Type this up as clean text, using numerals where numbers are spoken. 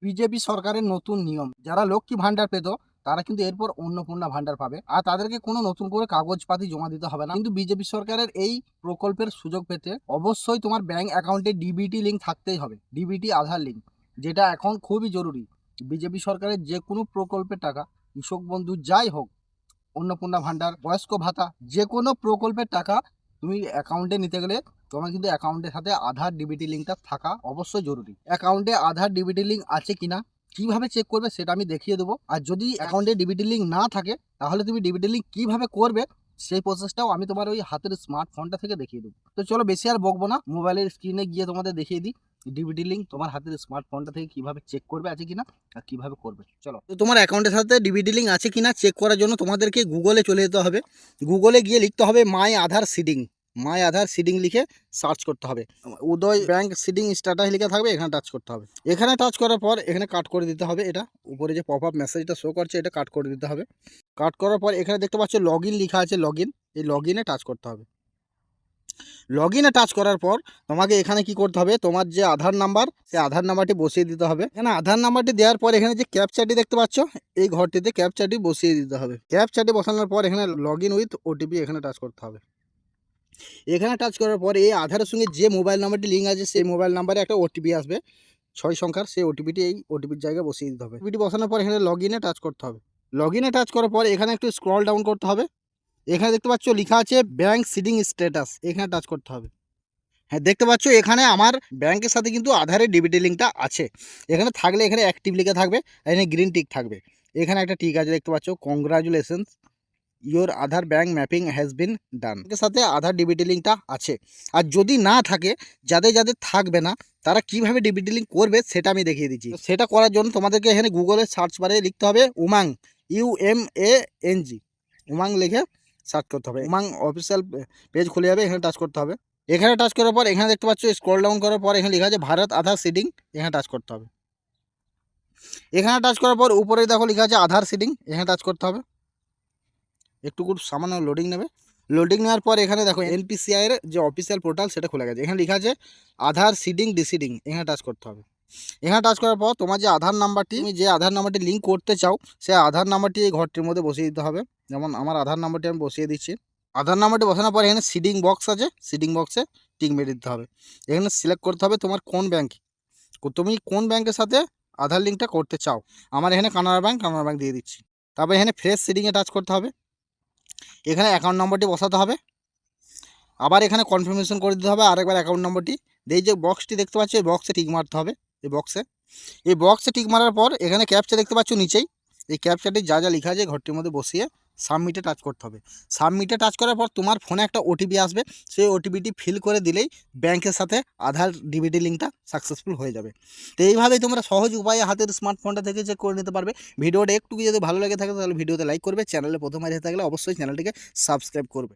BJP সরকারের নতুন নিয়ম, যারা লক্ষ্মী ভান্ডার পেত তারা কিন্তু এরপর অন্নপূর্ণা ভান্ডার পাবে, আর তাদেরকে কোনো নতুন করে কাগজপাতি জমা দিতে হবে না। কিন্তু বিজেপি সরকারের এই প্রকল্পের সুযোগ পেতে অবশ্যই তোমার ব্যাংক অ্যাকাউন্টে ডিবিটি লিঙ্ক থাকতেই হবে, ডিবিটি আধার লিঙ্ক, যেটা এখন খুবই জরুরি। বিজেপি সরকারের যে কোনো প্রকল্পের টাকা, কৃষক বন্ধু যাই হোক, অন্নপূর্ণা ভান্ডার, বয়স্ক ভাতা, যে কোনো প্রকল্পের টাকা তুমি অ্যাকাউন্টে নিতে গেলে তোমার কিন্তু অ্যাকাউন্টের সাথে আধার ডিবিটি লিঙ্কটা থাকা অবশ্যই জরুরি। অ্যাকাউন্টে আধার ডিবিটি লিঙ্ক আছে কিনা কিভাবে চেক করবে সেটা আমি দেখিয়ে দেবো। আর যদি অ্যাকাউন্টে ডিবিটি লিঙ্ক না থাকে তাহলে তুমি ডিবিটি লিঙ্ক কিভাবে করবে সেই প্রসেসটাও আমি তোমার ওই হাতের স্মার্টফোনটা থেকে দেখিয়ে দেবো। তো চলো বেশি আর বকবো না, মোবাইলের স্ক্রিনে গিয়ে তোমাদের দেখিয়ে দিই ডিবিটি লিঙ্ক তোমার হাতের স্মার্টফোনটা থেকে কিভাবে চেক করবে আছে কিনা আর কিভাবে করবে। চলো, তো তোমার অ্যাকাউন্টের সাথে ডিবিটি লিঙ্ক আছে কিনা চেক করার জন্য তোমাদেরকে গুগলে চলে যেতে হবে। গুগলে গিয়ে লিখতে হবে মাই আধার সিডিং, মাই আধার সিডিং লিখে সার্চ করতে হবে। উদয় ব্যাংক সিডিং স্ট্যাটাস লিখে থাকবে, এখানে টাচ করতে হবে। এখানে টাচ করার পর এখানে কাট করে দিতে হবে। এটা উপরে যে পপ আপ মেসেজটা শো করছে এটা কাট করে দিতে হবে। কাট করার পর এখানে দেখতে পাচ্ছ লগ ইন লেখা আছে, লগ ইন, এই লগ ইনে টাচ করতে হবে। লগ ইনে টাচ করার পর তোমাকে এখানে কি করতে হবে, তোমার যে আধার নাম্বার সেই আধার নাম্বারটি বসিয়ে দিতে হবে। এখানে আধার নাম্বারটি দেওয়ার পর এখানে যে ক্যাপচাটি দেখতে পাচ্ছ এই ঘরটিতে ক্যাপচাটি বসিয়ে দিতে হবে। ক্যাপচাটি বসানোর পর এখানে লগ ইন উইথ ওটিপি এখানে টাচ করতে হবে। এখানে টাচ করার পর এই আধারের সঙ্গে যে মোবাইল নাম্বারটি লিঙ্ক আছে সেই মোবাইল নাম্বারে একটা ওটিপি আসবে 6 সংখ্যার, সেই ওটিপিটি এই ওটিপির জায়গায় বসিয়ে দিতে হবে। ওটিপিটি বসানোর পর এখানে লগ ইনে টাচ করতে হবে। লগ ইনে টাচ করার পর এখানে একটু স্ক্রল ডাউন করতে হবে। এখানে দেখতে পাচ্ছ লেখা আছে ব্যাংক সিডিং স্ট্যাটাস, এখানে টাচ করতে হবে। হ্যাঁ, দেখতে পাচ্ছ এখানে আমার ব্যাংকের সাথে কিন্তু আধারের ডিবিটি লিঙ্কটা আছে। এখানে থাকলে এখানে অ্যাক্টিভ লেখা থাকবে, এখানে গ্রিন টিক থাকবে। এখানে একটা টিক আছে দেখতে পাচ্ছ, congratulations your Aadhaar bank mapping has been done. এর সাথে আধার ডিবিটি লিঙ্কটা আছে। আর যদি না থাকে, যাদের যাদের থাকবে না তারা কিভাবে ডিবিটি লিঙ্ক করবে সেটা আমি দেখিয়ে দিচ্ছি। সেটা করার জন্য তোমাদেরকে এখানে গুগলে সার্চ বারে লিখতে হবে উমাং, UMANG, উমাং লিখে সার্চ করতে হবে। উমাং অফিসিয়াল পেজ খুলে যাবে, এখানে টাচ করতে হবে। এখানে টাচ করার পর এখানে দেখতে পাচ্ছ স্ক্রল ডাউন করার পর এখানে লেখা আছে ভারত আধার সিডিং, এখানে টাচ করতে হবে। এখানে টাচ করার পর উপরে দেখো লেখা আছে আধার সিডিং, এখানে টাচ করতে হবে। একটু খুব সামান্য লোডিং নেবে। লোডিং নেওয়ার পর এখানে দেখো NPCI এর যে অফিসিয়াল পোর্টাল সেটা খোলা গেছে। এখানে লেখা আছে আধার সিডিং ডিসিডিং, এখানে টাচ করতে হবে। এখানে টাচ করার পর তোমার যে আধার নাম্বারটি, তুমি যে আধার নাম্বারটি লিঙ্ক করতে চাও সেই আধার নাম্বারটি এই ঘরটির মধ্যে বসিয়ে দিতে হবে। যেমন আমার আধার নাম্বারটি আমি বসিয়ে দিচ্ছি। আধার নাম্বারটি বসানোর পর এখানে সিডিং বক্স আছে, সিডিং বক্সে টিক মেরে দিতে হবে। এখানে সিলেক্ট করতে হবে তোমার কোন ব্যাংক, তুমি কোন ব্যাংকের সাথে আধার লিঙ্কটা করতে চাও। আমার এখানে কানাড়া ব্যাংক, কানাড়া ব্যাংক দিয়ে দিচ্ছি। তারপর এখানে ফ্রেশ সিডিংয়ে টাচ করতে হবে। এখানে অ্যাকাউন্ট নম্বরটি বসাতে হবে। আবার এখানে কনফার্মেশন করে দিতে হবে আরেকবার অ্যাকাউন্ট নম্বরটি। এই যে বক্সটি দেখতে পাচ্ছ এই বক্সে টিক মারতে হবে। এই বক্সে টিক মারার পর এখানে ক্যাপচা দেখতে পাচ্ছ নিচেই, এই ক্যাপচাটি যা যা লেখা আছে ঘরটির মধ্যে বসিয়ে সাবমিটে টাচ করতে হবে। সাবমিটে টাচ করার পর তোমার ফোনে একটা ওটিপি আসবে, সেই ওটিপিটি ফিল করে দিলেই ব্যাংকের সাথে আধার ডিবিটি লিঙ্কটা সাকসেসফুল হয়ে যাবে। তো এইভাবেই তোমরা সহজ উপায়ে হাতের স্মার্টফোনটা থেকে চেক করে নিতে পারবে। ভিডিওটা একটু যদি ভালো লেগে থাকে তাহলে ভিডিওতে লাইক করবে, চ্যানেলে প্রথমবার এসে থাকলে অবশ্যই চ্যানেলটিকে সাবস্ক্রাইব করবে।